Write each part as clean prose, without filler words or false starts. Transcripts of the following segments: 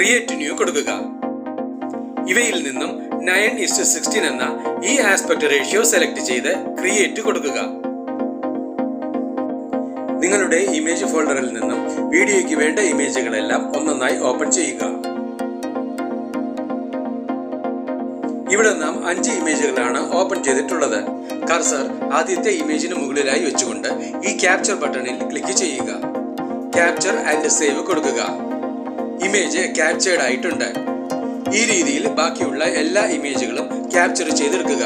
Create new കൊടുക്കുക. ഇവയിൽ നിന്നും 9:16 എന്ന ഈ ആസ്പെക്ട് റേഷ്യോ സെലക്ട് ചെയ്ത് ക്രിയേറ്റ് കൊടുക്കുക. നിങ്ങളുടെ ഇമേജ് ഫോൾഡറിൽ നിന്നും വീഡിയോയ്ക്ക് വേണ്ട ഇമേജുകളെല്ലാം ഒന്നൊന്നായി ഓപ്പൺ ചെയ്യുക. ഇവിടെ നാം 5 ഇമേജുകളാണ് ഓപ്പൺ ചെയ്തിട്ടുള്ളത്. കർസർ ആദ്യത്തെ ഇമേജിന് മുകളിലായി വെച്ചുകൊണ്ട് ഈ ക്യാപ്ചർ ബട്ടണിൽ ക്ലിക്ക് ചെയ്യുക. ക്യാപ്ചർ ആൻഡ് സേവ് കൊടുക്കുക. ഇമേജ് ക്യാപ്ചേർഡ് ആയിട്ടുണ്ട്. ഈ രീതിയിൽ ബാക്കിയുള്ള എല്ലാ ഇമേജുകളും ക്യാപ്ചർ ചെയ്തെടുക്കുക.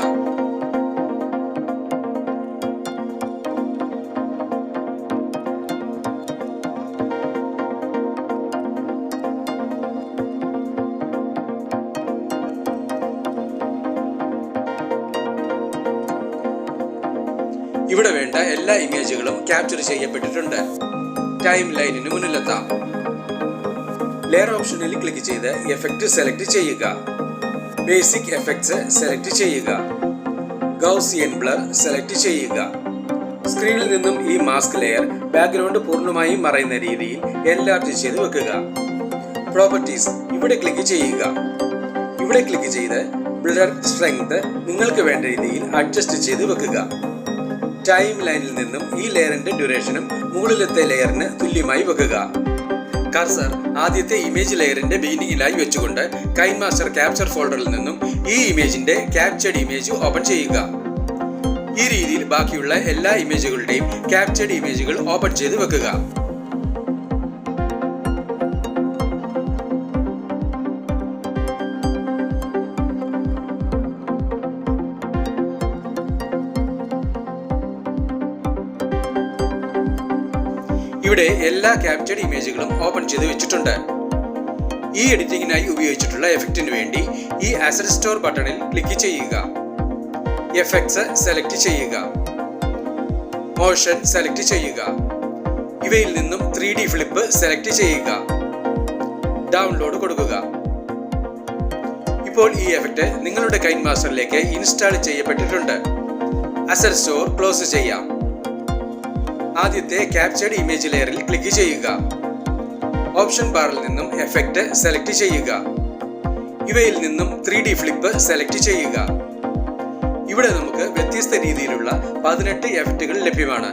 ഇവിടെ വേണ്ട എല്ലാ ഇമേജുകളും ക്യാപ്ചർ ചെയ്യപ്പെട്ടിട്ടുണ്ട്. ടൈം ലൈനിന് മുന്നിലെത്താം. ലെയർ ഓപ്ഷനിൽ ക്ലിക്ക് ചെയ്ത് എഫക്റ്റ് സെലക്ട് ചെയ്യുക. ബേസിക് എഫക്ട്സ് സെലക്ട് ചെയ്യുക. ഗൗസിയൻ ബ്ലർ സെലക്ട് ചെയ്യുക. സ്ക്രീനിൽ നിന്നും ഈ മാസ്ക് ലെയർ ബാക്ക്ഗ്രൗണ്ട് പൂർണ്ണമായും മറയുന്ന രീതിയിൽ എൻലാർജ് ചെയ്ത് വെക്കുക. പ്രോപ്പർട്ടീസ് ഇവിടെ ക്ലിക്ക് ചെയ്യുക. ഇവിടെ ക്ലിക്ക് ചെയ്ത് ബ്ലർ സ്ട്രെങ്ത് നിങ്ങൾക്ക് വേണ്ട രീതിയിൽ അഡ്ജസ്റ്റ് ചെയ്ത് വെക്കുക. ടൈം ലൈനിൽ നിന്നും ഈ ലെയറിന്റെ ഡ്യൂറേഷനും മുകളിലത്തെ ലെയറിന് തുല്യമായി വെക്കുക. കർസർ ആദ്യത്തെ ഇമേജ് ലെയറിന്റെ ബിഗിനിങ്ങിലായി വെച്ചുകൊണ്ട് കൈൻമാസ്റ്റർ ക്യാപ്ചർ ഫോൾഡറിൽ നിന്നും ഈ ഇമേജിന്റെ ക്യാപ്ചർഡ് ഇമേജ് ഓപ്പൺ ചെയ്യുക. ഈ രീതിയിൽ ബാക്കിയുള്ള എല്ലാ ഇമേജുകളുടെയും ക്യാപ്ചർഡ് ഇമേജുകൾ ഓപ്പൺ ചെയ്ത് വെക്കുക. ഇവിടെ എല്ലാ ക്യാപ്ചർഡ് ഇമേജുകളും ഓപ്പൺ ചെയ്ത് വെച്ചിട്ടുണ്ട്. ഈ എഡിറ്റിംഗിനായി ഉപയോഗിച്ചിട്ടുള്ള എഫക്റ്റിന് വേണ്ടി ഈ അസറ്റ് സ്റ്റോർ ബട്ടണിൽ ക്ലിക്ക് ചെയ്യുക. എഫക്ട്സ് സെലക്ട് ചെയ്യുക. മോഷൻ സെലക്ട് ചെയ്യുക. ഇവയിൽ നിന്നും 3D ഫ്ലിപ്പ് സെലക്ട് ചെയ്യുക. ഡൗൺലോഡ് കൊടുക്കുക. ഇപ്പോൾ ഈ എഫക്റ്റ് നിങ്ങളുടെ കൈൻമാസ്റ്ററിലേക്ക് ഇൻസ്റ്റാൾ ചെയ്യപ്പെട്ടിട്ടുണ്ട്. അസറ്റ് സ്റ്റോർ ക്ലോസ് ചെയ്യാം. ആദ്യത്തെ ക്യാപ്ചർഡ് ഇമേജ് ലെയറിൽ ക്ലിക്ക് ചെയ്യുക. ഓപ്ഷൻ ബാറിൽ നിന്നും എഫക്റ്റ് സെലക്ട് ചെയ്യുക. ഇവയിൽ നിന്നും 3D ഫ്ലിപ്പ് സെലക്ട് ചെയ്യുക. ഇവിടെ നമുക്ക് വ്യത്യസ്ത രീതിയിലുള്ള 18 എഫക്റ്റുകൾ ലഭ്യമാണ്.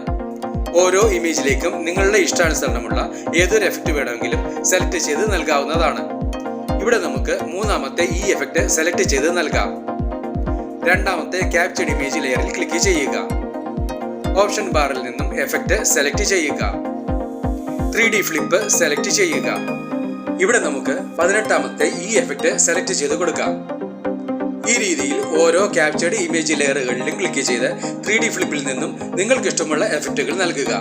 ഓരോ ഇമേജിലേക്കും നിങ്ങളുടെ ഇഷ്ടാനുസരണമുള്ള ഏതൊരു എഫക്റ്റ് വേണമെങ്കിലും സെലക്ട് ചെയ്ത് നൽകാവുന്നതാണ്. ഇവിടെ നമുക്ക് മൂന്നാമത്തെ ഈ എഫക്റ്റ് സെലക്ട് ചെയ്ത് നൽകാം. രണ്ടാമത്തെ ക്യാപ്ചർഡ് ഇമേജ് ലെയറിൽ ക്ലിക്ക് ചെയ്യുക. ഓപ്ഷൻ ബാറിൽ നിന്നും എഫക്റ്റ് സെലക്ട് ചെയ്യുക. 3D ഫ്ലിപ്പ് സെലക്ട് ചെയ്യുക. ഇവിടെ നമുക്ക് 18ാമത്തെ ഈ എഫക്റ്റ് സെലക്ട് ചെയ്ത് കൊടുക്കാം. ഈ രീതിയിൽ ഓരോ ക്യാപ്ചർഡ് ഇമേജ് ലെയറുകളിലും ക്ലിക്ക് ചെയ്ത് 3D ഫ്ലിപ്പിൽ നിന്നും നിങ്ങൾക്ക് ഇഷ്ടമുള്ള എഫക്റ്റുകൾ നൽകുക.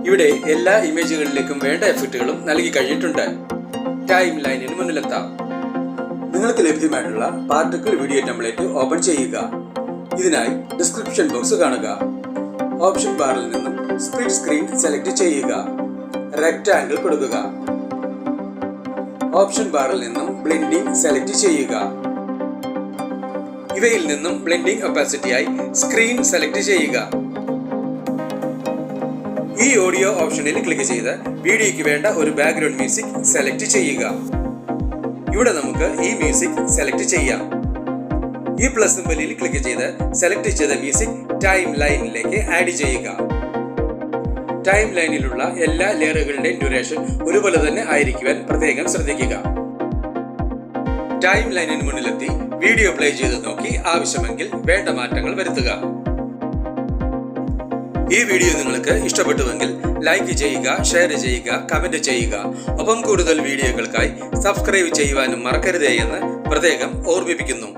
ഇവിടെ എല്ലാ ഇമേജുകളിലേക്കും വേണ്ട എഫക്റ്റുകളും നൽകി കഴിഞ്ഞിട്ടുണ്ട്. ടൈം ലൈനിന് മുന്നിലെത്താം. നിങ്ങൾക്ക് ലഭ്യമായിട്ടുള്ള പാർട്ടിക്കിൾ വീഡിയോ ടെംപ്ലേറ്റ് ഓപ്പൺ ചെയ്യുക. ഇതിനായി ഡിസ്ക്രിപ്ഷൻ ബോക്സ് കാണുക. ഓപ്ഷൻ ബാറിൽ നിന്നും സ്പ്ലിറ്റ് സ്ക്രീൻ സെലക്ട് ചെയ്യുക. റെക്ടാംഗിൾ കൊടുക്കുക. ഓപ്ഷൻ ബാറിൽ നിന്നും ബ്ലെൻഡിംഗ് സെലക്ട് ചെയ്യുക. ഇവയിൽ നിന്നും ബ്ലെൻഡിംഗ് ഒപ്പാസിറ്റിയായി സ്ക്രീൻ സെലക്ട് ചെയ്യുക. ഈ ഓഡിയോ ഓപ്ഷനിൽ ക്ലിക്ക് ചെയ്ത് വീഡിയോയ്ക്ക് വേണ്ട ഒരു ബാക്ക്ഗ്രൗണ്ട് മ്യൂസിക് സെലക്ട് ചെയ്യുക. ഇവിടെ നമുക്ക് ഈ മ്യൂസിക് സെലക്ട് ചെയ്യാം. ഈ പ്ലസ് സിംബലിൽ ക്ലിക്ക് ചെയ്ത് സെലക്ട് ചെയ്ത മ്യൂസിക് ടൈം ലൈനിലേക്ക് ആഡ് ചെയ്യുക. ടൈം ലൈനിലുള്ള എല്ലാ ലെയറുകളുടെയും ഡ്യൂറേഷൻ ഒരുപോലെ തന്നെ ആയിരിക്കുവാൻ പ്രത്യേകം ശ്രദ്ധിക്കുക. ടൈം ലൈനിന് മുന്നിലെത്തി വീഡിയോ പ്ലേ ചെയ്ത് നോക്കി ആവശ്യമെങ്കിൽ വേണ്ട മാറ്റങ്ങൾ വരുത്തുക. ഈ വീഡിയോ നിങ്ങൾക്ക് ഇഷ്ടപ്പെട്ടുവെങ്കിൽ ലൈക്ക് ചെയ്യുക, ഷെയർ ചെയ്യുക, കമന്റ് ചെയ്യുക. ഒപ്പം കൂടുതൽ വീഡിയോകൾക്കായി സബ്സ്ക്രൈബ് ചെയ്യുവാനും മറക്കരുതേ എന്ന് പ്രത്യേകം ഓർമ്മിപ്പിക്കുന്നു.